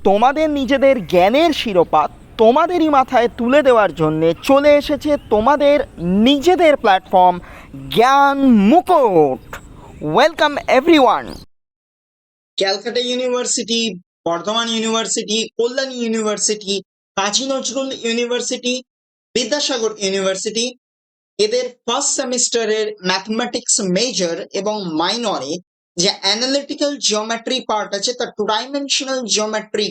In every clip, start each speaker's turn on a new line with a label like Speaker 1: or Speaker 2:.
Speaker 1: তোমাদের নিজেদের জ্ঞানের শিরোপা তোমাদেরই মাথায় তুলে দেওয়ার জন্যে চলে এসেছে তোমাদের নিজেদের প্ল্যাটফর্ম জ্ঞান মুকুট। Welcome everyone.
Speaker 2: Calcutta university, Bardhaman university, Kalyan university, Kazi Nazrul university, Vidyasagar university এদের ফার্স্ট সেমিস্টারের ম্যাথমেটিক্স মেজর এবং মাইনরে যে অ্যানালিটিক্যাল জিওমেট্রি পার্ট আছে, তার টু ডাইমেনশনাল জিওমেট্রি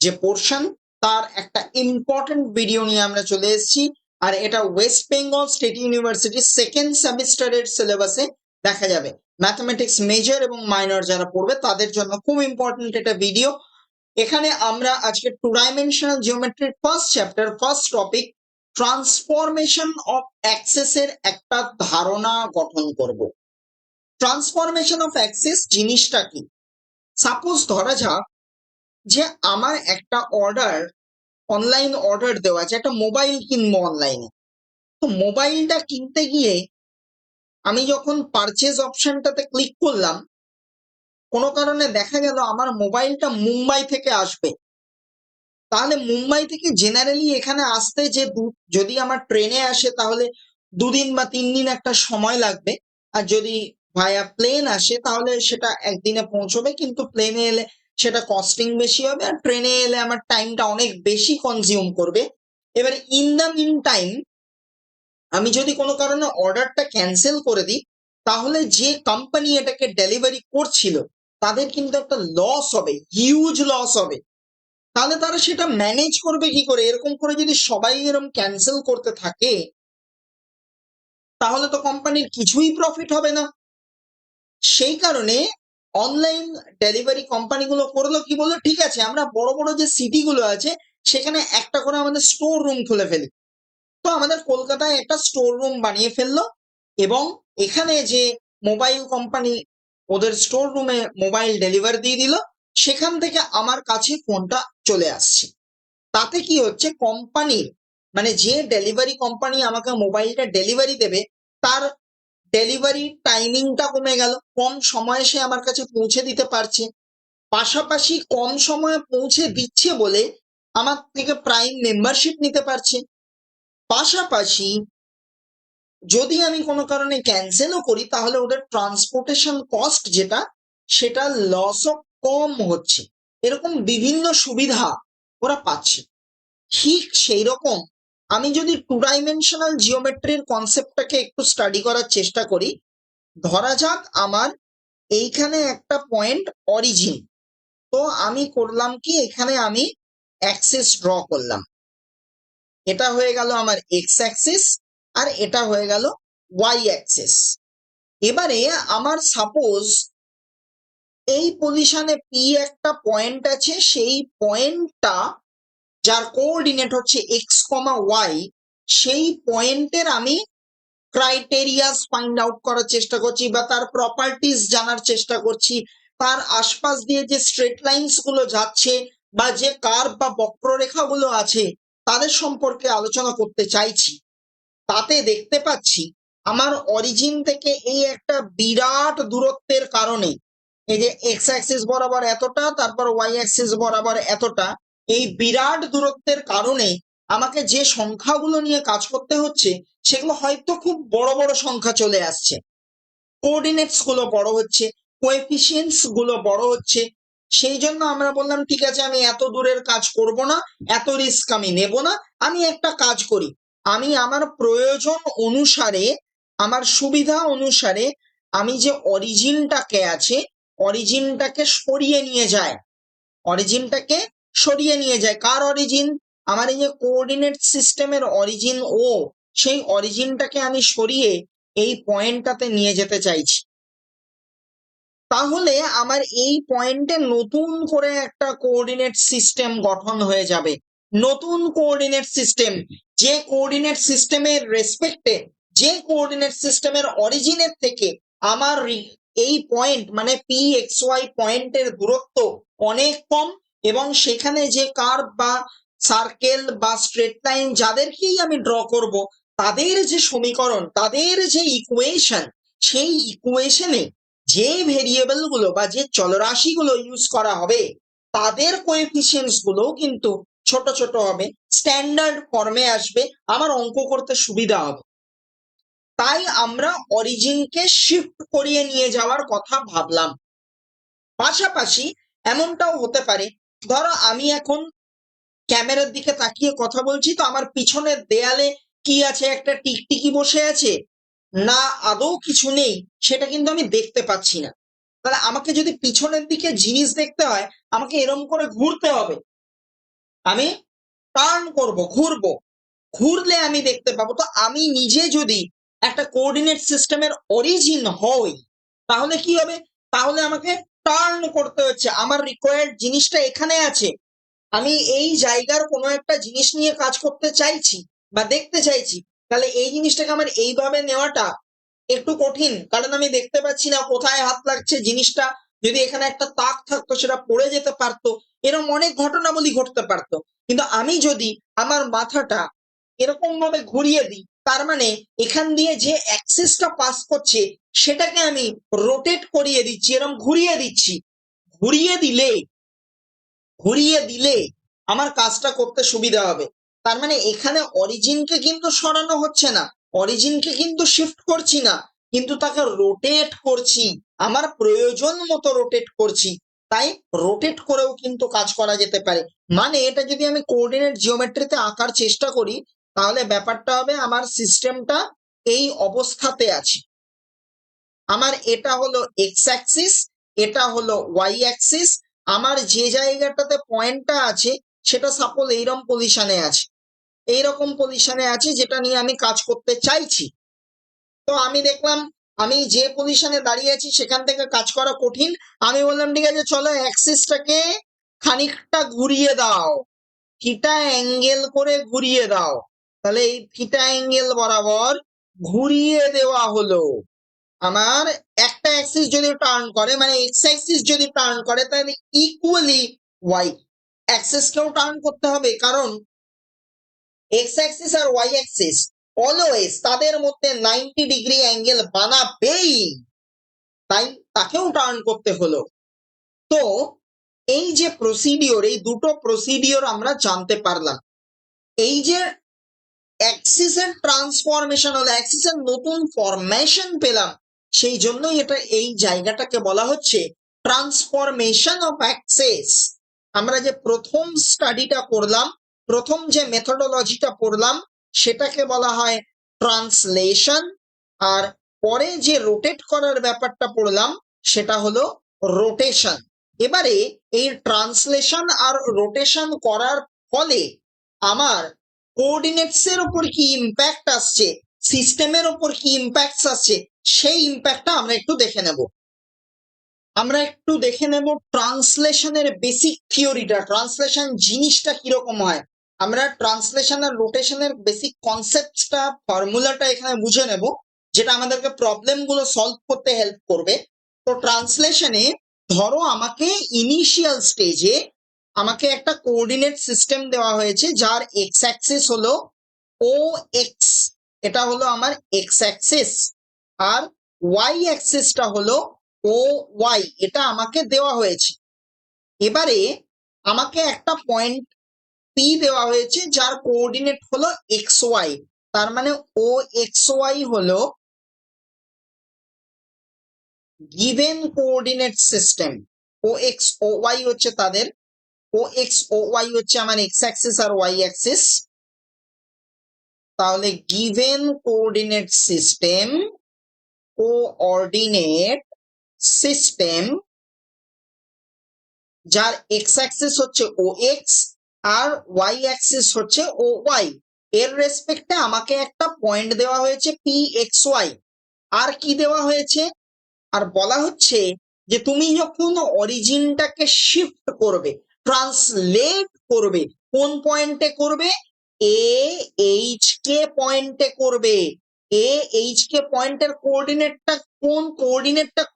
Speaker 2: যে পোর্শন, তার একটা ইম্পর্টেন্ট ভিডিও নিয়ে আমরা চলে এসেছি। আর এটা ওয়েস্ট বেঙ্গল স্টেট ইউনিভার্সিটির সেকেন্ড সেমিস্টারের সিলেবাসে দেখা যাবে। ম্যাথমেটিক্স মেজর এবং মাইনর যারা পড়বে তাদের জন্য খুব ইম্পর্টেন্ট এটা ভিডিও। এখানে আমরা আজকে টু ডাইমেনশনাল জিওমেট্রির first chapter, first topic transformation of axes এর একটা ধারণা গঠন করব। ট্রান্সফরমেশন অফ অ্যাক্সেস জিনিসটা কি? সাপোজ ধরা যাক যে আমার একটা অনলাইন অর্ডার দেওয়া আছে, একটা মোবাইল কিনবো অনলাইনে। তো মোবাইলটা কিনতে গিয়ে আমি যখন পারচেজ অপশনটাতে ক্লিক করলাম, কোনো কারণে দেখা গেল আমার মোবাইলটা মুম্বাই থেকে আসবে। তাহলে মুম্বাই থেকে জেনারেলি এখানে আসতে যে যদি আমার ট্রেনে আসে তাহলে 2 দিন বা 3 দিন একটা সময় লাগবে। আর যদি ভায়া প্লেন আসে তাহলে সেটা একদিনে পৌঁছবে, কিন্তু প্লেনে এলে সেটা কস্টিং বেশি হবে, আর ট্রেনে এলে আমার টাইমটা অনেক বেশি কনজিউম করবে। এবারে ইন দ্য মিন টাইম আমি যদি কোনো কারণে অর্ডারটা ক্যান্সেল করে দিই, তাহলে যে কোম্পানি এটাকে ডেলিভারি করছিল তাদের কিন্তু একটা লস হবে, হিউজ লস হবে। তাহলে তারা সেটা ম্যানেজ করবে কি করে? এরকম করে যদি সবাই এরকম ক্যান্সেল করতে থাকে তাহলে তো কোম্পানির কিছুই প্রফিট হবে না। সেই কারণে অনলাইন ডেলিভারি কোম্পানিগুলো করলো কি, বললো ঠিক আছে আমরা বড় বড় যে সিটিগুলো আছে সেখানে একটা করে আমাদের স্টোর রুম খুলে ফেলি। তো আমাদের কলকাতায় একটা স্টোর রুম বানিয়ে ফেললো এবং এখানে যে মোবাইল কোম্পানি ওদের স্টোর রুমে মোবাইল ডেলিভারি দিয়ে দিল, সেখান থেকে আমার কাছে ফোনটা চলে আসছে। তাতে কি হচ্ছে, কোম্পানির মানে যে ডেলিভারি কোম্পানি আমাকে মোবাইলটা ডেলিভারি দেবে তার ডেলিভারি টাইমিংটা কমে গেল, কম সময়ে সে আমার কাছে পৌঁছে দিতে পারছে। পাশাপাশি কম সময়ে পৌঁছে দিচ্ছে বলে আমার থেকে প্রাইম মেম্বারশিপ নিতে পারছে। পাশাপাশি যদি আমি কোনো কারণে ক্যান্সেলও করি তাহলে ওদের ট্রান্সপোর্টেশন কস্ট যেটা, সেটা লসও কম হচ্ছে। এরকম বিভিন্ন সুবিধা ওরা পাচ্ছে। ঠিক সেই রকম আমি যদি টু ডাইমেনশনাল জিওমেট্রির কনসেপ্টটাকে একটু স্টাডি করার চেষ্টা করি, ধরা যাক আমার এইখানে একটা পয়েন্ট অরিজিন। তো আমি করলাম কি, এখানে আমি অ্যাক্সিস ড্র করলাম। এটা হয়ে গেল আমার এক্স অ্যাক্সিস আর এটা হয়ে গেল ওয়াই অ্যাক্সিস। এবারে আমার সাপোজ এই পজিশনে পি একটা পয়েন্ট আছে, সেই পয়েন্টটা যার কোঅর্ডিনেট হচ্ছে এক্স কমা ওয়াই, সেই পয়েন্টের আমি ক্রাইটেরিয়াস ফাইন্ড আউট করার চেষ্টা করছি বা তার প্রপার্টিজ জানার চেষ্টা করছি। তার আশপাশ দিয়ে যে স্ট্রেট লাইনস গুলো যাচ্ছে বা যে কার্ভ বা বক্ররেখাগুলো আছে তাদের সম্পর্কে আলোচনা করতে চাইছি। তাতে দেখতে পাচ্ছি আমার অরিজিন থেকে এই একটা বিরাট দূরত্বের কারণে, এই যে এক্স অ্যাক্সিস বরাবর এতটা, তারপর ওয়াই অ্যাক্সিস বরাবর এতটা, এই বিরাট দূরত্বের কারণে আমাকে যে সংখ্যাগুলো নিয়ে কাজ করতে হচ্ছে সেগুলো হয়তো খুব বড় বড় সংখ্যা চলে আসছে, কোঅর্ডিনেটস গুলো বড় হচ্ছে, কোএফিসিয়েন্টস গুলো বড় হচ্ছে। সেই জন্য আমরা বললাম ঠিক আছে আমি এত দূরের কাজ করব না, এত রিস্ক আমি নেব না। আমি একটা কাজ করি, আমি আমার প্রয়োজন অনুসারে, আমার সুবিধা অনুসারে আমি যে অরিজিনটাকে আছে অরিজিনটাকে সরিয়ে নিয়ে যায়, অরিজিনটাকে সরিয়ে নিয়ে যায়। কার অরিজিন? আমার এই যে কোঅর্ডিনেট সিস্টেমের অরিজিন ও, সেই অরিজিনটাকে আমি সরিয়ে এই পয়েন্টটাতে নিয়ে যেতে চাইছি। তাহলে আমার এই পয়েন্টে নতুন করে একটা কোঅর্ডিনেট সিস্টেম গঠন হয়ে যাবে। নতুন কোঅর্ডিনেট সিস্টেম, যে কোঅর্ডিনেট সিস্টেমের রেসপেক্টে, যে কোঅর্ডিনেট সিস্টেমের অরিজিনের থেকে আমার এই পয়েন্ট মানে পি এক্স ওয়াই পয়েন্টের দূরত্ব অনেক কম, এবং সেখানে যে কার্ভ বা সার্কেল বা স্ট্রেট লাইন যাদেরকেই আমি ড্র করব তাদের যে সমীকরণ, তাদের যে ইকুয়েশন, সেই ইকুয়েশনে যে ভেরিয়েবল গুলো বা যে চলরাশি গুলো ইউজ করা হবে তাদের কোএফিসিয়েন্টস গুলো কিন্তু ছোট ছোট হবে, স্ট্যান্ডার্ড ফর্মে আসবে, আমার অঙ্ক করতে সুবিধা হবে। তাই আমরা অরিজিনকে শিফট করিয়ে নিয়ে যাওয়ার কথা ভাবলাম। পাশাপাশি এমনটাও হতে পারে, ধরো আমি এখন ক্যামেরার দিকে তাকিয়ে কথা বলছি, তো আমার পিছনের দেয়ালে কি আছে, একটা টিকটিকি বসে আছে না আদৌ কিছু নেই, সেটা কিন্তু আমি দেখতে পাচ্ছি না। তাহলে আমাকে যদি পিছনের দিকে জিনিস দেখতে হয়, আমাকে এরম করে ঘুরতে হবে, আমি টার্ন করব, ঘুরবো, ঘুরলে আমি দেখতে পাবো। তো আমি নিজে যদি একটা কোঅর্ডিনেট সিস্টেমের অরিজিন হই, তাহলে কি হবে, তাহলে আমাকে টার্ন করতে হচ্ছে, আমার রিকোয়ার্ড জিনিসটা এখানে আছে, আমি এই জায়গার কোনো একটা জিনিস নিয়ে কাজ করতে চাইছি বা দেখতে চাইছি, তাহলে এই জিনিসটাকে আমার এইভাবে নেওয়াটা একটু কঠিন, কারণ আমি দেখতে পাচ্ছি না কোথায় হাত লাগছে। জিনিসটা যদি এখানে একটা তাক থাকতো, সেটা পড়ে যেতে পারতো, এরকম অনেক ঘটনাবলী ঘটতে পারতো। কিন্তু আমি যদি আমার মাথাটা এরকম ভাবে ঘুরিয়ে দিই, তার মানে এখান দিয়ে যে অ্যাক্সিসটা পাস করছে সেটাকে আমি রোটেট করিয়ে দিচ্ছি, এরকম ঘুরিয়ে দিচ্ছি। ঘুরিয়ে দিলে ঘুরিয়ে দিলে আমার কাজটা করতে সুবিধা হবে। তার মানে এখানে অরিজিনকে কিন্তু সরানো হচ্ছে না, অরিজিনকে কিন্তু শিফট করছি না, কিন্তু তাকে রোটেট করছি, আমার প্রয়োজন মতো রোটেট করছি। তাই রোটেট করেও কিন্তু কাজ করা যেতে পারে। মানে এটা যদি আমি কোঅর্ডিনেট জিওমেট্রিতে আঁকার চেষ্টা করি, তাহলে ব্যাপারটা হবে আমার সিস্টেমটা এই অবস্থাতে আছে, আমার এটা হলো এক্স অ্যাক্সিস, এটা হলো ওয়াই অ্যাক্সিস, আমার যে জায়গাটাতে পয়েন্টটা আছে সেটা সাপোজ এইরকম পজিশনে আছে, এইরকম পজিশনে আছে, যেটা নিয়ে আমি কাজ করতে চাইছি। তো আমি দেখলাম আমি যে পজিশনে দাঁড়িয়ে আছি সেখান থেকে কাজ করা কঠিন, আমি বললাম ঠিক আছে চলো অ্যাক্সিসটাকে খানিকটা ঘুরিয়ে দাও, থিটা অ্যাঙ্গেল করে ঘুরিয়ে দাও। তাহলে এই থিটা অ্যাঙ্গেল বরাবর ঘুরিয়ে দেওয়া হলো। আমার একটা অ্যাক্সিস যদি টার্ন করে, মানে এক্স অ্যাক্সিস যদি টার্ন করে, তাহলে ইকুয়ালি ওয়াই অ্যাক্সিসকেও টার্ন করতে হবে, কারণ এক্স অ্যাক্সিস আর ওয়াই অ্যাক্সিস অলওয়েজ তাদের মধ্যে 90 ডিগ্রি অ্যাঙ্গেল বানাবেই, তাই তাকেও টার্ন করতে হলো। তো এই যে প্রসিডিওর, এই দুটো প্রসিডিওর আমরা জানতে পারলাম। এই যে অ্যাক্সিসের ট্রান্সফরমেশন হলো, অ্যাক্সিসের নতুন ফরমেশন পেলাম, সেই জন্যই এটা এই জায়গাটাকে বলা হচ্ছে ট্রান্সফরমেশন অফ অ্যাক্সিস। আমরা যে প্রথম স্টাডিটা করলাম, প্রথম যে মেথডোলজিটা পড়লাম, সেটাকে বলা হয় ট্রান্সলেশন, আর পরে যে রোটেট করার ব্যাপারটা পড়লাম সেটা হলো রোটেশন। এবারে এই ট্রান্সলেশন আর রোটেশন করার ফলে আমার কোঅর্ডিনেটস এর উপর কি ইম্প্যাক্ট আসছে, সিস্টেমের উপর কি ইম্প্যাক্ট আসছে, সেই ইম্প্যাক্টটা আমরা একটু দেখে নেব। আমরা একটু দেখে নেব ট্রান্সলেশনের বেসিক থিওরিটা, ট্রান্সলেশন জিনিসটা কিরকম হয়। আমরা ট্রান্সলেশন আর রোটেশনের বেসিক কনসেপ্টটা, ফর্মুলাটা এখানে বুঝে নেব, যেটা আমাদেরকে প্রবলেম গুলো সলভ করতে হেল্প করবে। তো ট্রান্সলেশনে ধরো আমাকে ইনিশিয়াল স্টেজে আমাকে একটা কোঅর্ডিনেট সিস্টেম দেওয়া হয়েছে, যার এক্স অ্যাক্সিস হলো ও এক্স, এটা হলো আমার এক্স অ্যাক্সিস, আর ওয়াই অ্যাক্সিসটা হলো ও ওয়াই, এটা আমাকে দেওয়া হয়েছে। এবারে আমাকে একটা পয়েন্ট পি দেওয়া হয়েছে যার কোঅর্ডিনেট হলো এক্স ওয়াই, তার মানে ও এক্স ওয়াই হলো গিভেন কোঅর্ডিনেট সিস্টেম। ও এক্স ও ওয়াই হচ্ছে তাদের, ও এক্স ও ওয়াই হচ্ছে আমার এক্স অ্যাক্সিস আর ওয়াই অ্যাক্সিস। তাহলে given coordinate system, coordinate system যার এক্স অ্যাক্সিস হচ্ছে ও এক্স আর ওয়াই অ্যাক্সিস হচ্ছে ও ওয়াই, এর রেসপেক্টে আমাকে একটা পয়েন্ট দেওয়া হয়েছে পি এক্স ওয়াই। আর কি দেওয়া হয়েছে, আর বলা হচ্ছে যে তুমি যখন অরিজিনটাকে শিফট করবে, ট্রান্সলেট করবে, কোন পয়েন্টে করবে, এ এইচ কে পয়েন্টে করবে। এ এইচ কে পয়েন্টের কোঅর্ডিনেটটা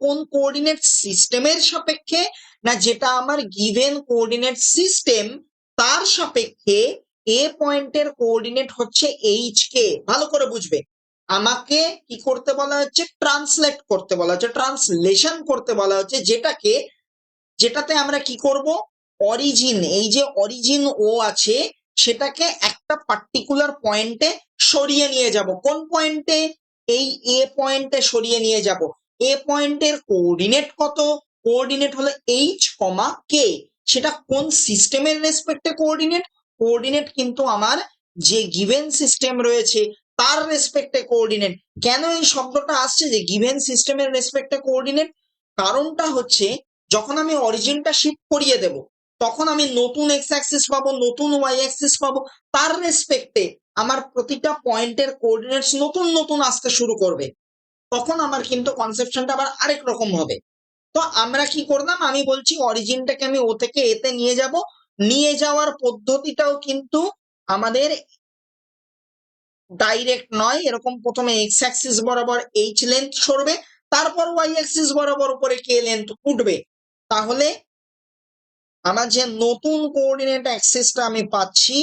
Speaker 2: কোন কোঅর্ডিনেট সিস্টেমের সাপেক্ষে, না যেটা আমার গিভেন কোঅর্ডিনেট সিস্টেম তার সাপেক্ষে এ পয়েন্টের কোঅর্ডিনেট হচ্ছে এইচ কে। ভালো করে বুঝবে, আমাকে কি করতে বলা হচ্ছে, ট্রান্সলেট করতে বলা হচ্ছে, ট্রান্সলেশন করতে বলা হচ্ছে, যেটাতে আমরা কি করব, অরিজিন, এই যে অরিজিন ও আছে সেটাকে একটা পার্টিকুলার পয়েন্টে সরিয়ে নিয়ে যাব। কোন পয়েন্টে? এই এ পয়েন্টে সরিয়ে নিয়ে যাব। এ পয়েন্টের কোঅর্ডিনেট কত? কোঅর্ডিনেট হলো এইচ কমা কে। সেটা কোন সিস্টেমের রেসপেক্টে কোঅর্ডিনেট? কোঅর্ডিনেট কিন্তু আমার যে গিভেন সিস্টেম রয়েছে তার রেসপেক্টে কোঅর্ডিনেট। কেন এই শব্দটা আসছে যে গিভেন সিস্টেমের রেসপেক্টে কোঅর্ডিনেট? কারণটা হচ্ছে যখন আমি অরিজিনটা শিফট করিয়ে দেব তখন আমি নতুন এক্স অ্যাক্সিস পাবো, নতুন ওয়াই অ্যাক্সিস পাবো, তার রেসপেক্টে আমার প্রতিটা পয়েন্টের কোঅর্ডিনেটস নতুন নতুন আসতে শুরু করবে। তখন আমার কিন্তু কনসেপশনটা আবার আরেক রকম হবে। তো আমরা কি করলাম, আমি বলছি অরিজিনটাকে আমি ও থেকে এতে নিয়ে যাব। নিয়ে যাওয়ার পদ্ধতিটাও কিন্তু আমাদের ডাইরেক্ট নয়, এরকম প্রথমে এক্স অ্যাক্সিস বরাবর এইচ লেন্থ সরবে, তারপর ওয়াই অ্যাক্সিস বরাবর উপরে কে লেন্থ উঠবে। তাহলে আমার যে নতুন কোঅর্ডিনেট অ্যাক্সিসটা আমি পাচ্ছি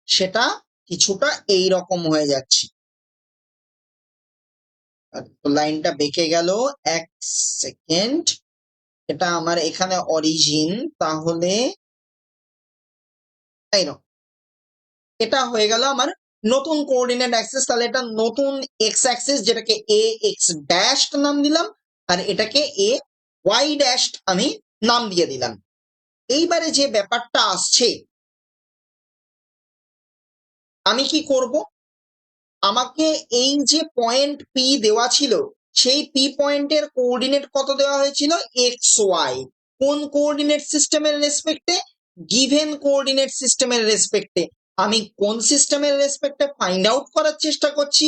Speaker 2: সেটা কিছুটা এই রকম হয়ে যাচ্ছে। লাইনটা বেঁকে গেল, এক সেকেন্ড। এটা আমার এখানে অরিজিন, তাহলে এইরকম এটা হয়ে গেল আমার নতুন কোঅর্ডিনেট অ্যাক্সিস। তাহলে এটা নতুন এক্স অ্যাক্সিস, যেটাকে এ এক্স ড্যাশ নাম দিলাম, আর এটাকে এ ওয়াই ড্যাশ আমি নাম দিয়ে দিলাম। এইবারে যে ব্যাপারটা আসছে, আমি কি করব, আমাকে এই যে পয়েন্ট পি দেওয়া ছিল সেই পি পয়েন্টের কোঅর্ডিনেট কত দেওয়া হয়েছিল? X Y. কোন কোঅর্ডিনেট সিস্টেমের রেসপেক্টে? গিভেন কোঅর্ডিনেট সিস্টেমের রেসপেক্টে। আমি কোন সিস্টেমের রেসপেক্টে ফাইন্ড আউট করার চেষ্টা করছি?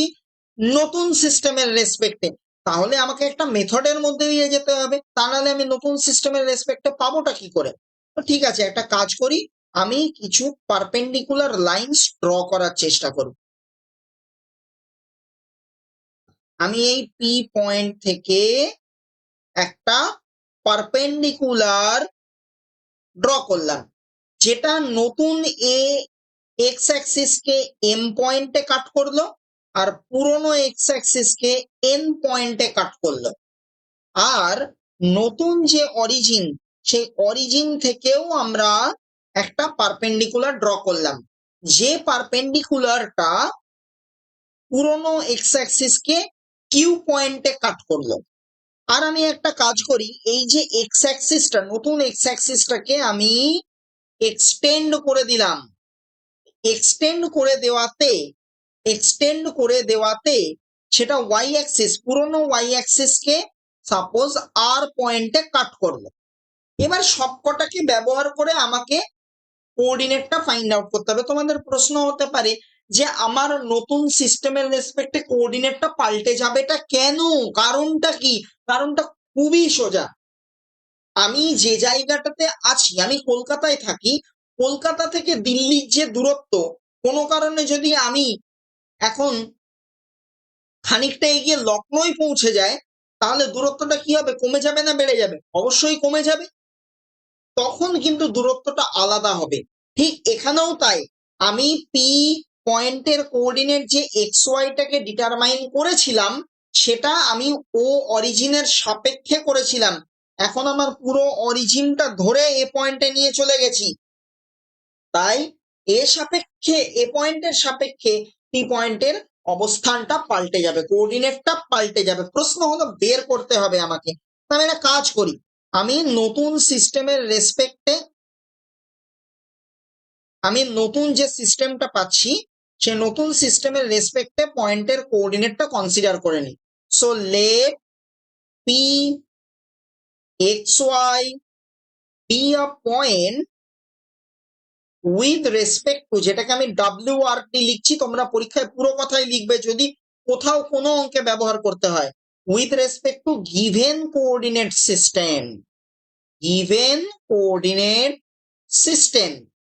Speaker 2: নতুন সিস্টেমের রেসপেক্টে। তাহলে আমাকে একটা মেথডের মধ্যে দিয়ে যেতে হবে, তা নাহলে আমি নতুন সিস্টেমের রেসপেক্টে পাবোটা কি করে? তো ঠিক আছে, একটা কাজ করি, আমি কিছু পারপেন্ডিকুলার লাইনস ড্র করার চেষ্টা করব। আমি এই পি পয়েন্ট থেকে একটা পারপেন্ডিকুলার ড্র করলাম, যেটা নতুন এ এক্স অ্যাক্সিস কে এম পয়েন্টে কাট করলো আর পুরনো এক্স অ্যাক্সিস কে এন পয়েন্টে কাট করলো। আর নতুন যে অরিজিন, সেই অরিজিন থেকেও আমরা একটা পারপেন্ডিকুলার ড্র করলাম, যে পারপেন্ডিকুলারটা পুরনো এক্স অ্যাক্সিস কে কিউ পয়েন্টে কাট করলো। আর আমি একটা কাজ করি, এই যে এক্স অ্যাক্সিসটা, নতুন এক্স অ্যাক্সিসটাকে আমি এক্সটেন্ড করে দিলাম। এক্সটেন্ড করে দেওয়াতে সেটা ওয়াই অ্যাক্সিস, পুরনো ওয়াই অ্যাক্সিসকে সাপোজ আর পয়েন্টে কাট করলো। এবার সবকটাকে ব্যবহার করে আমাকে কোঅর্ডিনেটটা ফাইন্ড আউট করতে হবে। তোমাদের প্রশ্ন হতে পারে যে আমার নতুন সিস্টেমের রেসপেক্টে কোঅর্ডিনেটটা পাল্টে যাবেটা কেন? কারণটা কি? কারণটা খুবই সোজা। আমি যে জায়গাটাতে আছি, আমি কলকাতায় থাকি, কলকাতা থেকে দিল্লির যে দূরত্ব, কোনো কারণে যদি আমি এখন খানিকটা এগিয়ে লখনৌই পৌঁছে যায়, তাহলে দূরত্বটা কি হবে? কমে যাবে না বেড়ে যাবে? অবশ্যই কমে যাবে। তখন কিন্তু দূরত্বটা আলাদা হবে। ঠিক এখানেও তাই, আমি পি পয়েন্টের কোঅর্ডিনেট যে এক্স ওয়াইটাকে ডিটারমাইন করেছিলাম সেটা আমি ও অরিজিনের সাপেক্ষে করেছিলাম। এখন আমার পুরো অরিজিনটা ধরে এ পয়েন্টে নিয়ে চলে গেছি, তাই এ সাপেক্ষে, এ পয়েন্টের সাপেক্ষে পি পয়েন্টের অবস্থানটা পাল্টে যাবে, কোঅর্ডিনেটটা পাল্টে যাবে। প্রশ্ন হলো বের করতে হবে আমাকে। আমি একটা কাজ করি, আমি নতুন সিস্টেমের রেসপেক্টে, আমি নতুন যে সিস্টেমটা পাচ্ছি সে নতুন সিস্টেমের রেসপেক্টে পয়েন্টের কোঅর্ডিনেটটা কনসিডার করে নিই। So let P X Y be a point with respect to, যেটাকে আমি WRT লিখছি, তোমরা পরীক্ষায় পুরো কথাই লিখবে যদি কোথাও কোনো অঙ্কে ব্যবহার করতে হয়। With respect two given coordinate system, given coordinate system.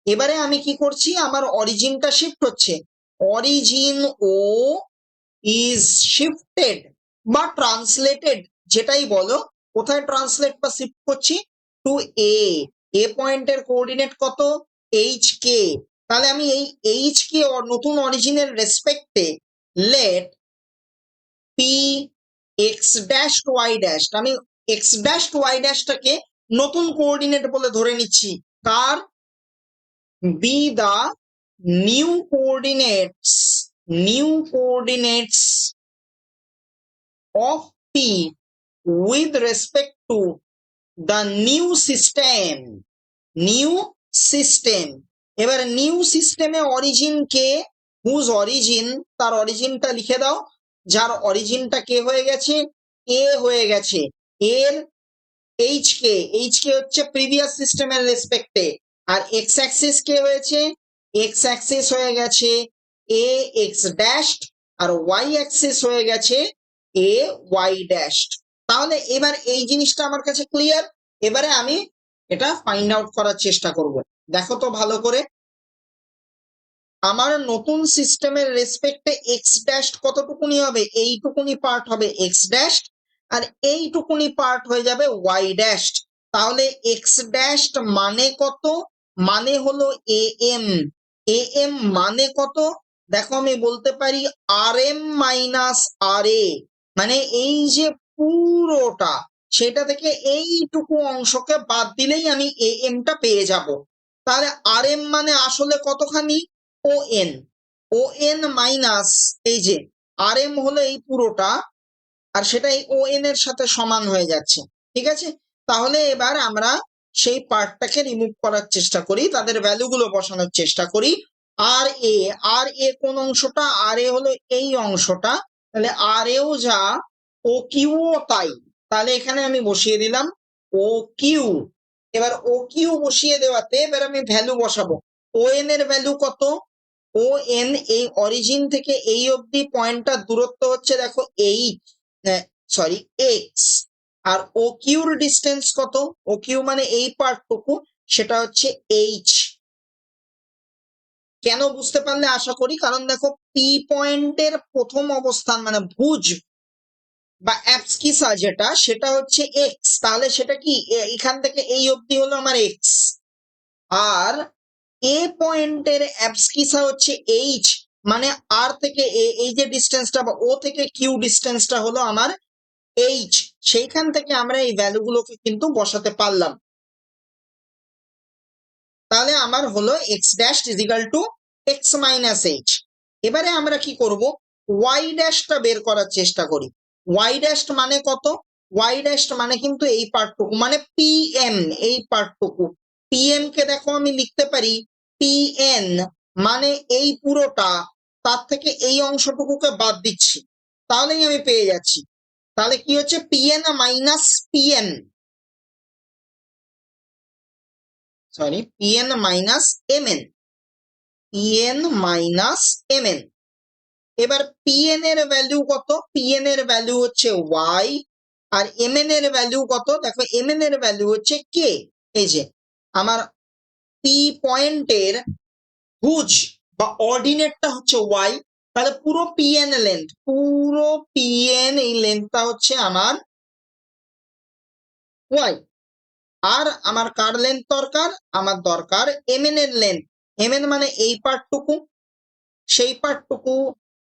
Speaker 2: এবারে আমি কি করছি, আমার অরিজিনটা শিফট হচ্ছে, অরিজিন ও ইজ শিফটেড বা ট্রান্সলেটেড, যেটাই বলো। কোথায় ট্রান্সলেট বা শিফট করছি? টু এ। এ পয়েন্টের কোঅর্ডিনেট কত? H K. তাহলে আমি এই এইচ কে নতুন অরিজিনের রেসপেক্টে let P X dash Y dash, আমি এক্স ড্যাশ ওয়াই ড্যাশটাকে নতুন কোঅর্ডিনেট বলে ধরে নিচ্ছি, car be the new coordinates of P with respect to the new system এবার নিউ সিস্টেমে অরিজিন কে, হুজ অরিজিন, তার অরিজিনটা লিখে দাও, যার অরিজিনটা কে হয়ে গেছে, এ হয়ে গেছে, এর এইচ কে হচ্ছে প্রিভিয়াস সিস্টেমের রেসপেক্টে, আর এক্স অ্যাক্সিস কে হয়েছে, এক্স অ্যাক্সিস হয়ে গেছে এ এক্স ড্যাশড, আর ওয়াই অ্যাক্সিস হয়ে গেছে এ ওয়াই ড্যাশড। তাহলে এবার এই জিনিসটা আমার কাছে ক্লিয়ার। এবারে আমি এটা ফাইন্ড আউট করার চেষ্টা করব। দেখো তো ভালো করে, আমার নতুন সিস্টেমের রেসপেক্টে এক্স ড্যাশ কতটুকুনি হবে, এইটুকুনি পার্ট হবে এক্স ড্যাশ, আর এইটুকুনি পার্ট হয়ে যাবে ওয়াই ড্যাশ। তাহলে এক্স ড্যাশ মানে কত, মানে হলো এ এম, এ এম মানে কত, দেখো আমি বলতে পারি আর এম মাইনাস আর এ, মানে এই যে পুরোটা, সেটা থেকে এইটুকু অংশকে বাদ দিলেই আমি এ এমটা পেয়ে যাব। তাহলে আর এম মানে আসলে কতখানি, O N, O N minus এই যে আর এম হলো এই পুরোটা, আর সেটাই ও এন এর সাথে সমান হয়ে যাচ্ছে। ঠিক আছে, তাহলে এবার আমরা সেই পার্টটাকে রিমুভ করার চেষ্টা করি, তাদের ভ্যালুগুলো বসানোর চেষ্টা করি। আর এ, আর এ কোন অংশটা, আর এ হলো এই অংশটা, তাহলে আর এও যা ও কিউও তাই, তাহলে এখানে আমি বসিয়ে দিলাম ও কিউ। এবার ও কিউ বসিয়ে দেওয়াতে এবার আমি ভ্যালু বসাবো। ও এন এর ভ্যালু কত, ও এন এই অরিজিন থেকে এই অবধি পয়েন্টটার দূরত্ব হচ্ছে দেখো এইচ, সরি এক্স, আর ও কিউর ডিস্টেন্স কত, ও কিউ মানে এই পার্টটুকু, সেটা হচ্ছে এইচ। কেন বুঝতে পারলে আশা করি, কারণ দেখো পি পয়েন্টের প্রথম অবস্থান মানে ভুজ বা অ্যাবসকিসা যেটা, সেটা হচ্ছে এক্স, তাহলে সেটা কি এখান থেকে এই অবধি হলো আমার এক্স, আর এ পয়েন্টের অ্যাবসকিসা হচ্ছে এইচ, মানে আর থেকে এ, এই যে ডিস্টেন্সটা বা ও থেকে কিউ ডিস্টেন্সটা হলো আমার এইচ, সেইখান থেকে আমরা এই ভ্যালুগুলোকে কিন্তু বসাতে পারলাম। তাহলে আমার হলো X dash is equal to x minus H. এবারে আমরা কি করব, ওয়াই ড্যাশটা বের করার চেষ্টা করি। ওয়াই ড্যাশ মানে কত, ওয়াই ড্যাশ মানে কিন্তু এই পার্টটুকু, মানে পি এম, এই পার্টটুকু। পি এম কে দেখো আমি লিখতে পারি পি এন, মানে এই পুরোটা, তার থেকে এই অংশটুকুকে বাদ দিচ্ছি, তাহলেই আমি পেয়ে যাচ্ছি। তাহলে কি হচ্ছে PN minus PN, sorry PN minus MN, PN minus MN. এবার পিএন এর ভ্যালু কত, পিএন এর ভ্যালু হচ্ছে ওয়াই, আর এমএন এর ভ্যালু কত, দেখো এমএন এর ভ্যালু হচ্ছে কে, এই যে আমার পি পয়েন্টের ভুজ বা অর্ডিনেটটা হচ্ছে ওয়াই, তাহলে পুরো পিএন লেন্থ, পুরো পিএন এই লেন্থটা হচ্ছে আমার ওয়াই। আর আমার কার লেন্থ দরকার, আমার দরকার এমএন এর লেন্থ। এমএন মানে এই পার্টটুকু, সেই পার্টটুকু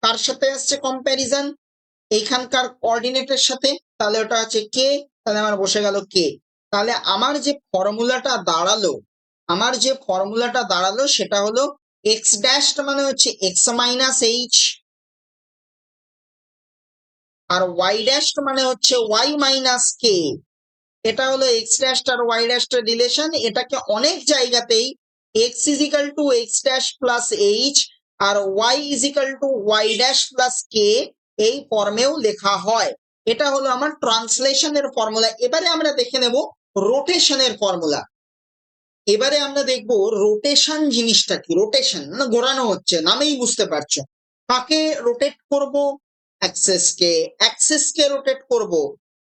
Speaker 2: কার সাথে আসছে কম্প্যারিজন, এইখানকার কোঅর্ডিনেটের সাথে, তাহলে ওটা আছে কে, তাহলে আমার বসে গেল কে। তাহলে আমার যে ফর্মুলাটা দাঁড়ালো, আমার যে ফর্মুলাটা দাঁড়ালো সেটা হলো এক্স ড্যাশ মানে হচ্ছে এক্স মাইনাস এইচ, আর ওয়াই ড্যাশ মানে হচ্ছে ওয়াই মাইনাস কে। এটা হলো এক্স ড্যাশ আর ওয়াই ড্যাশ এর রিলেশন। এটাকে অনেক জায়গাতেই X is equal to X dash plus H আর Y is equal to Y dash plus K এই ফর্মেও লেখা হয়। এটা হলো আমার ট্রান্সলেশনের ফর্মুলা। এবারে আমরা দেখে নেব রোটেশনের ফর্মুলা। এবারে আমরা দেখব রোটেশন জিনিসটা কি। রোটেশন মানে ঘোরানো হচ্ছে, নামেই বুঝতে পারছো। কাকে রোটেট করব, অ্যাক্সিস কে রোটেট করব।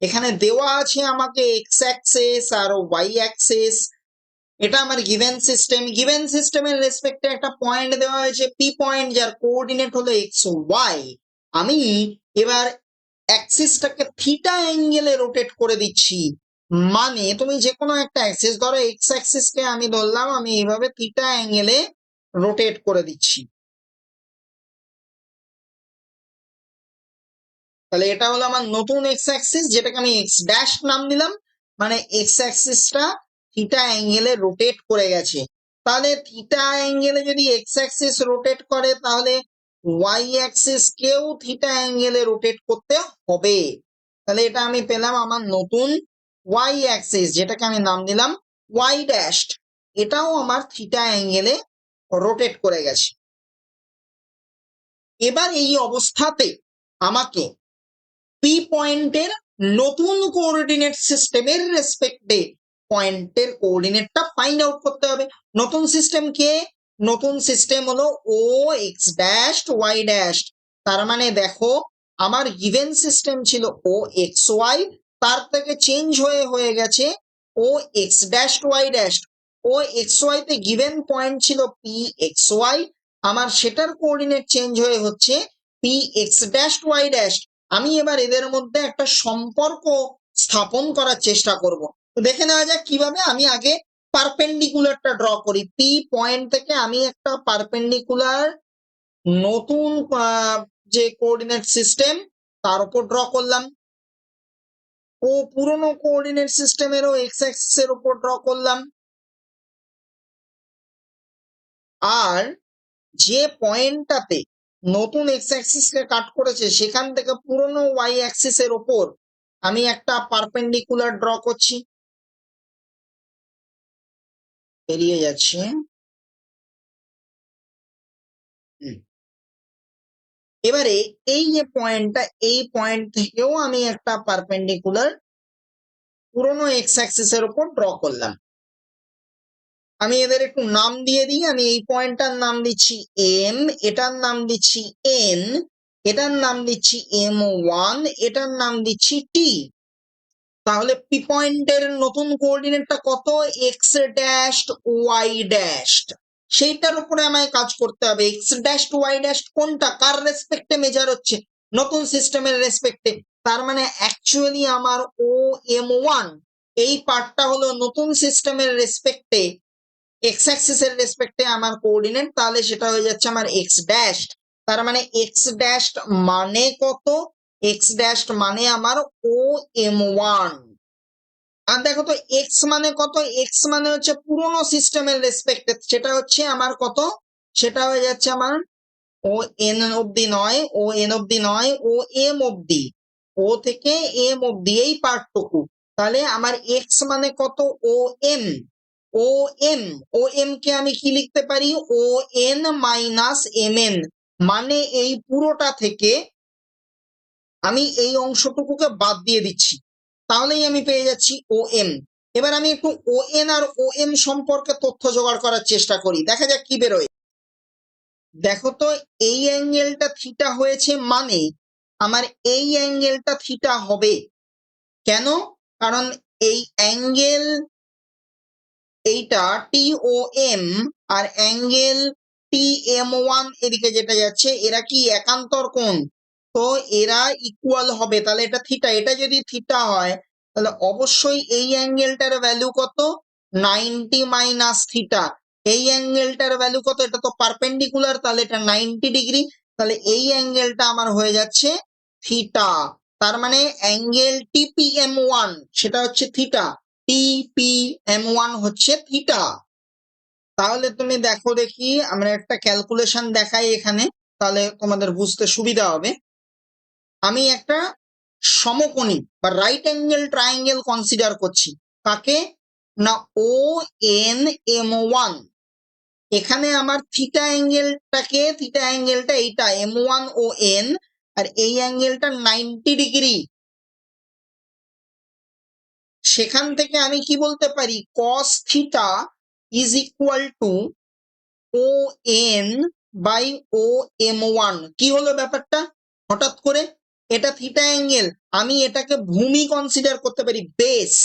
Speaker 2: এখানে দেওয়া আছে আমাকে এক্স অ্যাক্সিস আর ওয়াই অ্যাক্সিস, এটা আমার গিভেন সিস্টেম। গিভেন সিস্টেমের রেসপেক্টে একটা পয়েন্ট দেওয়া হয়েছে পি পয়েন্ট, যার কোঅর্ডিনেট হলো এক্স ওয়াই। আমি এবার অ্যাক্সিসটাকে থিটা অ্যাঙ্গেলে রোটেট করে দিচ্ছি, মানে তুমি যে কোনো একটা অ্যাক্সিস ধরো, এক্স অ্যাক্সিসকে আমি ধরলাম, আমি এইভাবে থিটা অ্যাঙ্গেলে রোটেট করে দিচ্ছি। তাহলে এটা হলো আমার নতুন এক্স অ্যাক্সিস, যেটাকে আমি এক্স ড্যাশ নাম দিলাম, মানে এক্স অ্যাক্সিসটা থিটা অ্যাঙ্গেলে রোটেট করে গেছে। তাহলে থিটা অ্যাঙ্গেলে যদি এক্স অ্যাক্সিস রোটেট করে তাহলে ওয়াই অ্যাক্সিস কেও থিটা অ্যাঙ্গেলে রোটেট করতে হবে। তাহলে এটা আমি পেলাম আমার নতুন ওয়াই অ্যাক্সিস, যেটাকে আমি নাম দিলাম ওয়াই ড্যাশ। এটাও আমার থিটা অ্যাঙ্গেলে রোটেট করে গেছে। এবার এই অবস্থাতে আমাকে পি পয়েন্টের নতুন কোঅর্ডিনেট সিস্টেমের রেসপেক্টে পয়েন্টের কোঅর্ডিনেটটা ফাইন্ড আউট করতে হবে। নতুন সিস্টেম কে? নতুন সিস্টেম হলো ও এক্স ড্যাশ ওয়াই ড্যাশ। তার মানে দেখো আমার গিভেন সিস্টেম ছিল ও এক্স ওয়াই, তার থেকে চেঞ্জ হয়ে গেছে O X dash Y dash. O X Y তে গিভেন পয়েন্ট ছিল পি এক্স ওয়াই, আমার সেটার কোঅর্ডিনেট চেঞ্জ হচ্ছে P X dash Y dash. আমি এবার এদের মধ্যে একটা সম্পর্ক স্থাপন করার চেষ্টা করব। তো দেখে নেওয়া যাক কিভাবে। আমি আগে পারপেন্ডিকুলারটা ড্র করি। পি পয়েন্ট থেকে আমি একটা পারপেন্ডিকুলার নতুন যে কোঅর্ডিনেট সিস্টেম তার উপর ড্র করলাম। ও পুরনো কোঅর্ডিনেট সিস্টেমেরও এক্স অ্যাক্সিস এর উপর ড্র করলাম। আর যে পয়েন্টটাতে নতুন এক্স অ্যাক্সিস কে কাট করেছে সেখান থেকে পুরনো ওয়াই অ্যাক্সিস এর উপর আমি একটা পারপেন্ডিকুলার ড্র করছি। বেরিয়ে যাচ্ছে। এবারে এই যে পয়েন্টটা, এই পয়েন্ট থেকেও আমি একটা পারপেন্ডিকুলার পুরনো এক্স অ্যাক্সিস এর উপর ড্র করলাম। আমি এদের একটু নাম দিয়ে দিই। আমি এই পয়েন্টটার নাম দিচ্ছি এম, এটার নাম দিচ্ছি এন, এটার নাম দিচ্ছি M1, এটার নাম দিচ্ছি টি। তাহলে পি পয়েন্টের নতুন কোঅর্ডিনেটটা কত? X dash Y dash. সেইটার উপরে আমায় কাজ করতে হবে। এক্স ড্যাশ ওয়াই ড্যাশ কোনটা, কার রেসপেক্টে মেজার হচ্ছে? নতুন সিস্টেমের রেসপেক্টে। তার মানে অ্যাকচুয়ালি আমার ও M1 এই পার্টটা হলো নতুন সিস্টেমের রেসপেক্টে, এক্স অ্যাক্সিস এর রেসপেক্টে আমার কোঅর্ডিনেট। তাহলে সেটা হয়ে যাচ্ছে আমার এক্স ড্যাশ। তার মানে এক্স ড্যাশ মানে কত? এক্স ড্যাশ মানে আমার ও M1। আর দেখো তো এক্স মানে কত? এক্স মানে হচ্ছে পুরোনো সিস্টেমের রেসপেক্টে, সেটা হচ্ছে আমার কত? সেটা হয়ে যাচ্ছে আমার ও এন অব্দি নয়, ও এন অব্দি নয়, ও এম অব্দি। ও থেকে এম অব্দি এই পার্টটুকু। তাহলে আমার এক্স মানে কত? O M. O M, O M কে আমি কি লিখতে পারি? O N minus M N. মানে এই পুরোটা থেকে আমি এই অংশটুকুকে বাদ দিয়ে দিচ্ছি, তাহলেই আমি পেয়ে যাচ্ছি ও এম। এবার আমি একটু ও এন আর ও এম সম্পর্কে তথ্য জোগাড় করার চেষ্টা করি, দেখা যাক কি বেরোয়। দেখো তো এই অ্যাঙ্গেলটা থিটা হয়েছে, মানে আমার এই অ্যাঙ্গেলটা থিটা হবে। কেন? কারণ এই অ্যাঙ্গেল এইটা টি ও এম আর অ্যাঙ্গেল টি M1 এদিকে যেটা যাচ্ছে এরা কি একান্তর কোণ, তো এরা ইকুয়াল হবে। তাহলে এটা থিটা, এটা যদি থিটা হয় তাহলে অবশ্যই এই অ্যাঙ্গেলটার ভ্যালু কত? 90 মাইনাস থিটা। এই অ্যাঙ্গেলটার ভ্যালু কত? এটা তো পারপেন্ডিকুলার, তাহলে এটা 90 ডিগ্রি। তাহলে এই অ্যাঙ্গেলটা আমার হয়ে যাচ্ছে থিটা। তার মানে অ্যাঙ্গেল TPM1 সেটা হচ্ছে থিটা। TPM1 হচ্ছে থিটা। তাহলে তুমি দেখো দেখি আমরা একটা ক্যালকুলেশন দেখাই এখানে, তাহলে তোমাদের বুঝতে সুবিধা হবে। আমি একটা সমকোণী বা রাইট অ্যাঙ্গেল ট্রায়াঙ্গেল কনসিডার করছি। কাকে? না ও এন M1। এখানে আমার থিটা অ্যাঙ্গেলটাকে, থিটা অ্যাঙ্গেলটা এইটা M1 ও এন, আর এই অ্যাঙ্গেলটা 90 ডিগ্রি। সেখান থেকে আমি কি বলতে পারি? cos theta is equal to O N by O M1। কি হলো ব্যাপারটা হঠাৎ করে? এটা থিটা অ্যাঙ্গেল, আমি এটাকে ভূমি কনসিডার করতে পারি, বেস।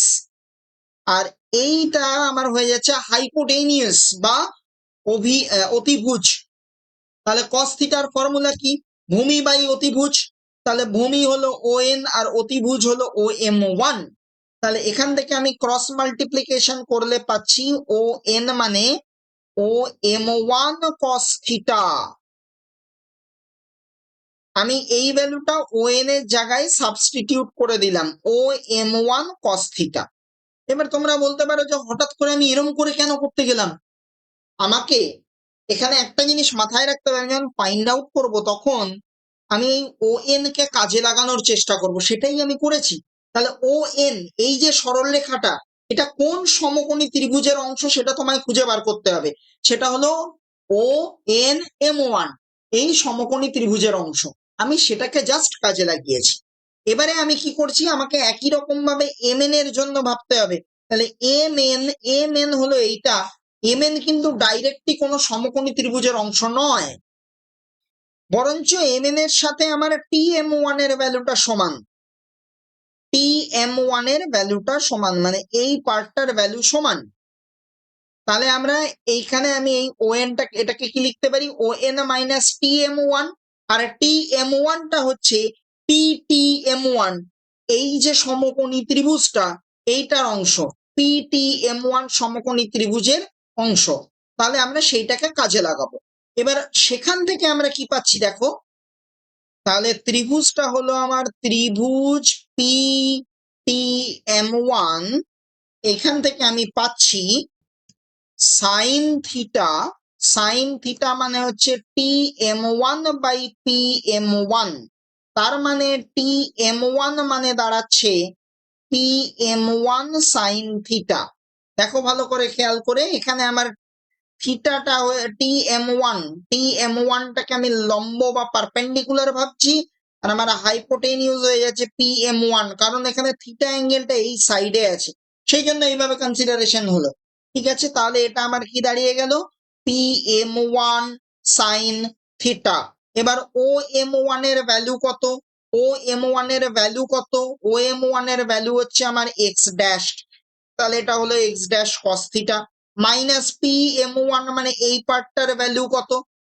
Speaker 2: আর এইটা আমার হয়ে যাচ্ছে হাইপোটেনিয়াস বা অতিভুজ। তাহলে cos থিটার ফর্মুলা কি? ভূমি বাই অতিভুজ। তাহলে ভূমি হলো ও এন আর অতিভুজ হলো ও M1। তাহলে এখান থেকে আমি ক্রস মাল্টিপ্লিকেশন করলে পাচ্ছি ও এন মানে ও M1 cos থিটা। আমি এই ভ্যালুটা ও এন এর জায়গায় সাবস্টিটিউট করে দিলাম, ও M1 cos থিটা। এবার তোমরা বলতে পারো যে হঠাৎ করে আমি এরম করে কেন করতে গেলাম। আমাকে এখানে একটা জিনিস মাথায় রাখতে হবে, আমি যখন ফাইন্ড আউট করবো তখন আমি এই ও এন কে কাজে লাগানোর চেষ্টা করব, সেটাই আমি করেছি। তাহলে ও এন, এই যে সরল রেখাটা, এটা কোন সমকোণী ত্রিভুজের অংশ সেটা তোমায় খুঁজে বার করতে হবে। সেটা হলো ও এন এম ওয়ান, এই সমকোণী ত্রিভুজের অংশ। আমি সেটাকে জাস্ট কাজে লাগিয়েছি। এবারে আমি কি করছি, আমাকে একই রকম ভাবে এম এন এর জন্য ভাবতে হবে। তাহলে এম এন হলো এইটা। এম এন কিন্তু ডাইরেক্টলি কোনো সমকোণী ত্রিভুজের অংশ নয়, বরঞ্চ এম এন এর সাথে আমার টি এম ওয়ান এর ভ্যালুটা সমান। টি এম ওয়ান এর ভ্যালুটা সমান মানে এই পার্টটার ভ্যালু সমান। তাহলে আমরা এইখানে আমি এই ও এনটা, এটাকে কি লিখতে পারি, O N minus T M one. আর টি এম ওয়ানটা হচ্ছে পি টি এম ওয়ান, এই যে সমকোণী ত্রিভুজটা এইটার অংশ। পি টি এম ওয়ান সমকোণী ত্রিভুজের অংশ। তাহলে আমরা সেইটাকে কাজে লাগাবো। এবার সেখান থেকে আমরা কি পাচ্ছি দেখো, তাহলে ত্রিভুজটা হলো আমার ত্রিভুজ পি টি এম ওয়ান। এখান থেকে আমি পাচ্ছি সাইন থিটা। সাইন থিটা মানে হচ্ছে T M one by P M one. তার মানে টি এম ওয়ান মানে দাঁড়াচ্ছে P M one sine theta. দেখো ভালো করে খেয়াল করে, এখানে আমার থিটাটা টি এম ওয়ানটাকে আমি লম্ব বা পারপেন্ডিকুলার ভাবছি, আর আমার হাইপোটেনিউজ হয়ে যাচ্ছে পি এম ওয়ান, কারণ এখানে থিটা অ্যাঙ্গেলটা এই সাইডে আছে, সেই জন্য এইভাবে কনসিডারেশন হলো। ঠিক আছে, তাহলে এটা আমার কি দাঁড়িয়ে গেল, P M one sine theta. এবার ও এম ওয়ান এর ভ্যালু কত, ও এম ওয়ান এর ভ্যালু কত, ও এম ওয়ান এর ভ্যালু হচ্ছে আমার এক্স ড্যাশ। তাহলে এটা হলো X dash cos theta minus P M one মানে এই পার্টটার ভ্যালু কত,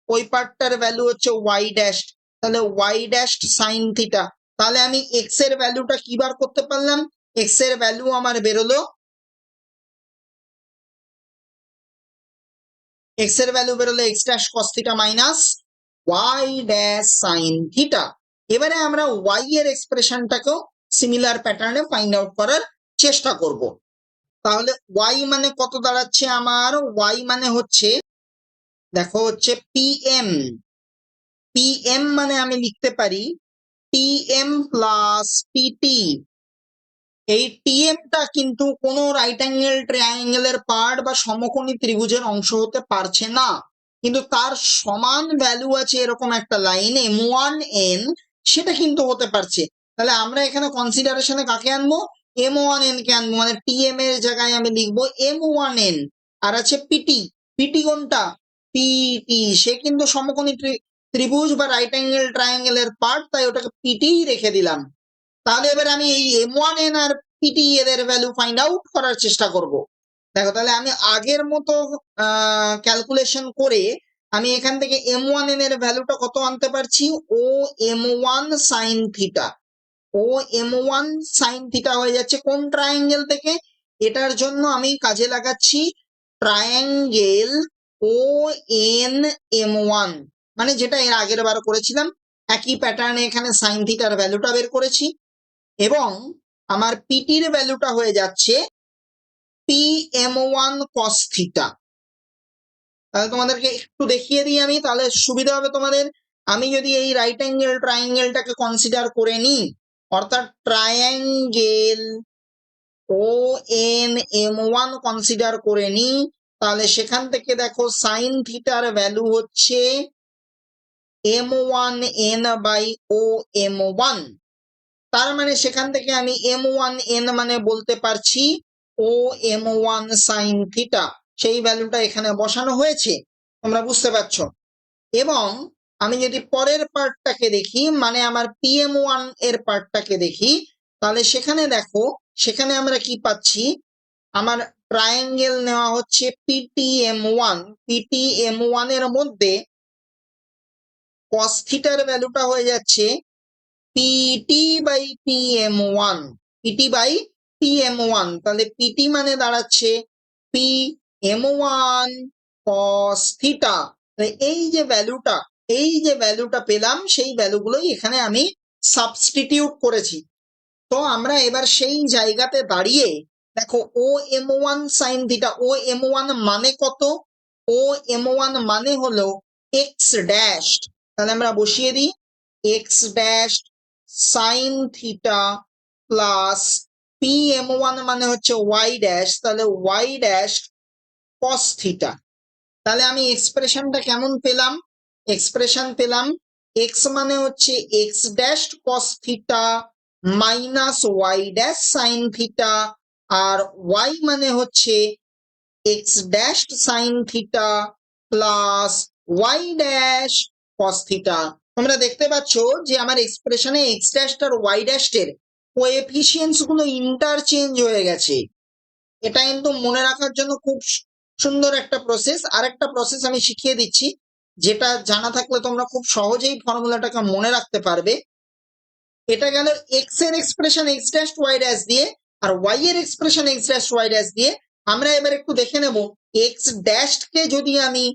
Speaker 2: ওই পার্টটার ভ্যালু হচ্ছে ওয়াই ড্যাশ। তাহলে ওয়াই ড্যাশ সাইন থিটা। তাহলে আমি এক্স এর ভ্যালুটা কি বার করতে পারলাম, এক্স এর ভ্যালু আমার বেরোলো, এক্স এর ভ্যালু বেরোলো X dash cos theta minus Y dash sine theta. এবারে আমরা ওয়াই এর এক্সপ্রেশনটাকেও সিমিলার প্যাটার্নে ফাইন্ড আউট করার চেষ্টা করব। তাহলে ওয়াই মানে কত দাঁড়াচ্ছে আমার, ওয়াই মানে হচ্ছে দেখো হচ্ছে পিএম। পিএম মানে আমি লিখতে পারি টিএম প্লাস পিটি। এই টিএমটা কিন্তু কোনো রাইট অ্যাঙ্গেল ট্রায়াঙ্গেলের পার্ট বা সমকোণী ত্রিভুজের অংশ হতে পারছে না, কিন্তু তার সমান ভ্যালু আছে এরকম একটা লাইন এম ওয়ান এন, সেটা কিন্তু হতে পারছে। তাহলে আমরা এখানে কনসিডারেশনে কাকে আনবো, এম ওয়ান এন কে আনবো, মানে টিএম এর জায়গায় আমি লিখবো এম ওয়ান এন। আর আছে পিটি, পিটি কোনটা, পিটি সে কিন্তু সমকোণী ত্রিভুজ বা রাইট অ্যাঙ্গেল ট্রায়াঙ্গেলের পার্ট, তাই ওটাকে পিটি রেখে দিলাম। তাহলে এবার আমি এই এম ওয়ান এন আর পিটি এদের ভ্যালু ফাইন্ড আউট করার চেষ্টা করব। দেখো তাহলে আমি আগের মতো ক্যালকুলেশন করে আমি এখান থেকে এম ওয়ান এন এর ভ্যালুটা কত আনতে পারছি, ও এম ওয়ান সাইন থিটা। ও এম ওয়ান সাইন থিটা হয়ে যাচ্ছে কোন ট্রায়াঙ্গেল থেকে, এটার জন্য আমি কাজে লাগাচ্ছি triangle O N M one, মানে যেটা এর আগের বার করেছিলাম একই প্যাটার্নে এখানে সাইন থিটার ভ্যালুটা বের করেছি। এবং আমার পিটির ভ্যালুটা হয়ে যাচ্ছে P M one cos theta. তাহলে তোমাদেরকে একটু দেখিয়ে দিই আমি, তাহলে সুবিধা হবে তোমাদের। আমি যদি এই রাইট অ্যাঙ্গেল ট্রায়াঙ্গেলটাকে কনসিডার করে নিই, অর্থাৎ triangle O N M one consider করে নিই, তাহলে সেখান থেকে দেখো সাইন থিটার ভ্যালু হচ্ছে M one N by O M one. তার মানে সেখান থেকে আমি এম ওয়ান এন মানে বলতে পারছি ও এম ওয়ান সাইন থিটা, সেই ভ্যালুটা এখানে বসানো হয়েছে, তোমরা বুঝতে পারছো। এবং আমি যদি পরের পার্টটাকে দেখি, মানে আমার পিএম ওয়ান এর পার্টটাকে দেখি, তাহলে সেখানে দেখো সেখানে আমরা কি পাচ্ছি, আমার ট্রায়াঙ্গেল নেওয়া হচ্ছে পিটিএম ওয়ান। পিটিএম ওয়ান এর মধ্যে কস থিটার ভ্যালুটা হয়ে যাচ্ছে PT by PM one, PT by PM one. তাহলে পিটি মানে দাঁড়াচ্ছে P M one cos theta. এই যে ভ্যালুটা, এই যে ভ্যালুটা পেলাম, সেই ভ্যালুগুলোই এখানে আমি সাবস্টিটিউট করেছি। তো আমরা এবার সেই জায়গাতে দাঁড়িয়ে দেখো ও এম ওয়ান সাইন থিটা, ও এম ওয়ান মানে কত? ও এম ওয়ান মানে হলো এক্স ড্যাশ, তাহলে আমরা বসিয়ে দিই X dash sine theta plus P M one মানে হচ্ছে ওয়াই ড্যাশ, তাহলে ওয়াই ড্যাশ কস থিটা। তাহলে আমি এক্সপ্রেশনটা কেমন পেলাম? এক্সপ্রেশন পেলাম এক্স মানে হচ্ছে X dash cos theta minus Y dash sine theta, আর ওয়াই মানে হচ্ছে X dash sine theta plus Y dash cos theta. তোমরা দেখতে পাচ্ছ যে আমার এক্সপ্রেশনে এক্স ড্যাশ আর ওয়াই ড্যাশ এর কোএফিসিয়েন্টস গুলো ইন্টারচেঞ্জ হয়ে গেছে। এটা কিন্তু মনে রাখার জন্য খুব সুন্দর একটা প্রসেস। আর একটা প্রসেস আমি শিখিয়ে দিচ্ছি, যেটা জানা থাকলে তোমরা খুব সহজেই ফর্মুলাটাকে মনে রাখতে পারবে। এটা গেল এক্স এর expression X dash Y dash দিয়ে, আর ওয়াই এর expression X dash Y dash দিয়ে। আমরা এবার একটু দেখে নেব এক্স ড্যাশ কে যদি আমি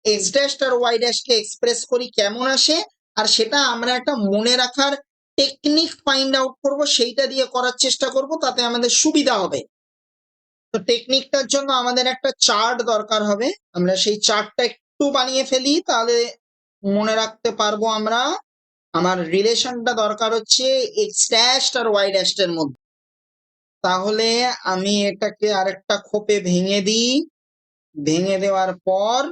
Speaker 2: এক্স ড্যাশ আর ওয়াই ড্যাশ কে এক্সপ্রেস করি কেমন আসে, আর সেটা আমরা একটা মনে রাখার টেকনিক ফাইন্ড আউট করব, সেইটা দিয়ে করার চেষ্টা করব, তাতে আমাদের সুবিধা হবে। তো টেকনিকটার জন্য আমাদের একটা চার্ট দরকার হবে, আমরা সেই চার্টটা একটু বানিয়ে ফেলি, তাহলে মনে রাখতে পারবো আমরা। আমার রিলেশনটা দরকার হচ্ছে এক্স ড্যাশ আর ওয়াই ড্যাশ এর মধ্যে। তাহলে আমি এটাকে আরেকটা খোপে ভেঙে দিই, ভেঙে দেওয়ার পর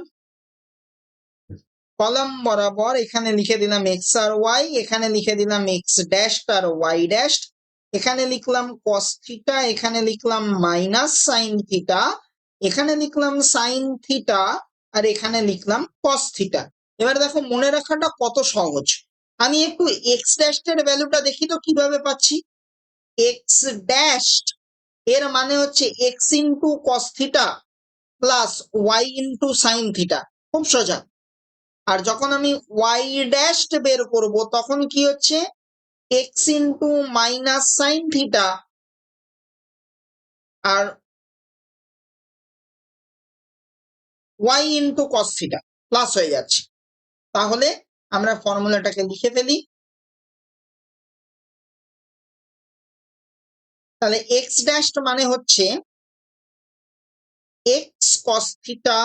Speaker 2: কলাম বরাবর এখানে লিখে দিলাম এক্স আর ওয়াই, এখানে লিখে দিলাম এক্স ড্যাশ আর ওয়াই ড্যাশ, এখানে লিখলাম কস থিটা, এখানে লিখলাম মাইনাস সাইন থিটা, এখানে লিখলাম সাইন থিটা, আর এখানে লিখলাম কস থিটা। এবার দেখো মনে রাখাটা কত সহজ। আমি একটু এক্স ড্যাশ এর ভ্যালুটা দেখি তো কিভাবে পাচ্ছি। এক্স ড্যাশ এর মানে হচ্ছে X into cos theta plus Y into sine theta, খুব সোজা। আর যখন আমি ওয়াই ড্যাশ বের করব তখন কি হচ্ছে X into minus sine theta আর Y into cos theta plus হয়ে যাচ্ছে। তাহলে আমরা ফর্মুলাটাকে লিখে ফেলি। তাহলে এক্স ড্যাশ মানে হচ্ছে X cos theta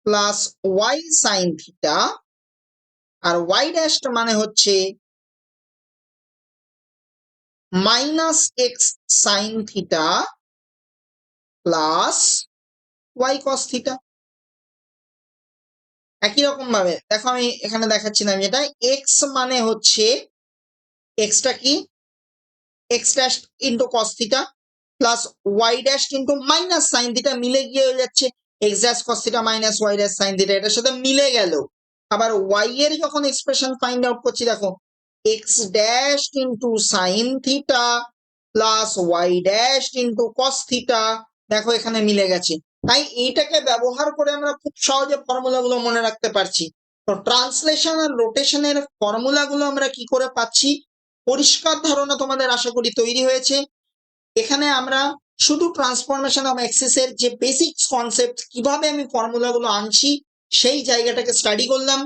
Speaker 2: plus Y sine theta, আর ওয়াই ড্যাশ মানে হচ্ছে minus X sine theta plus Y cos theta. একই রকম ভাবে দেখো আমি এখানে দেখাচ্ছিলাম যেটা এক্স মানে হচ্ছে এক্সটা কি X dash into cos theta plus Y dash into minus sine theta, মিলে গিয়ে হয়ে যাচ্ছে X dash cos theta minus Y dash sine theta, এটার সাথে মিলে গেল। আবার ওয়াই এর যখন এক্সপ্রেশন ফাইন্ড আউট করছি দেখো X dash into sine theta plus Y dash into cos theta, দেখো এখানে মিলে গেছে। তাই এইটাকে ব্যবহার করে আমরা খুব সহজে ফর্মুলাগুলো মনে রাখতে পারছি। তো ট্রান্সলেশন আর রোটেশনের ফর্মুলাগুলো আমরা কি করে পাচ্ছি, পরিষ্কার ধারণা তোমাদের আশা করি তৈরি হয়েছে। এখানে আমরা শুধু ট্রান্সফরমেশন অফ অ্যাক্সিস এর যে বেসিক্স কনসেপ্ট কিভাবে আমি ফর্মুলাগুলো আনছি সেই জায়গাটাকে স্টাডি করলাম।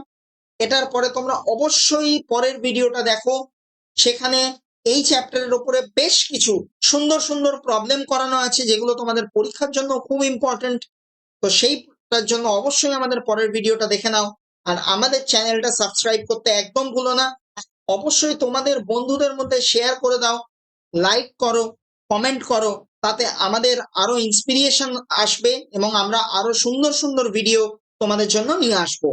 Speaker 2: এটার পরে তোমরা অবশ্যই পরের ভিডিওটা দেখো, সেখানে এই চ্যাপ্টারের উপরে বেশ কিছু সুন্দর সুন্দর প্রবলেম করানো আছে যেগুলো তোমাদের পরীক্ষার জন্য খুব ইম্পর্টেন্ট। তো সেইটার জন্য অবশ্যই আমাদের পরের ভিডিওটা দেখে নাও, আর আমাদের চ্যানেলটা সাবস্ক্রাইব করতে একদম ভুলো না। অবশ্যই তোমাদের বন্ধুদের মধ্যে শেয়ার করে দাও, লাইক করো, কমেন্ট করো, তাতে আমাদের আরো ইন্সপিরিয়েশন আসবে এবং আমরা আরো সুন্দর সুন্দর ভিডিও তোমাদের জন্য নিয়ে আসবো।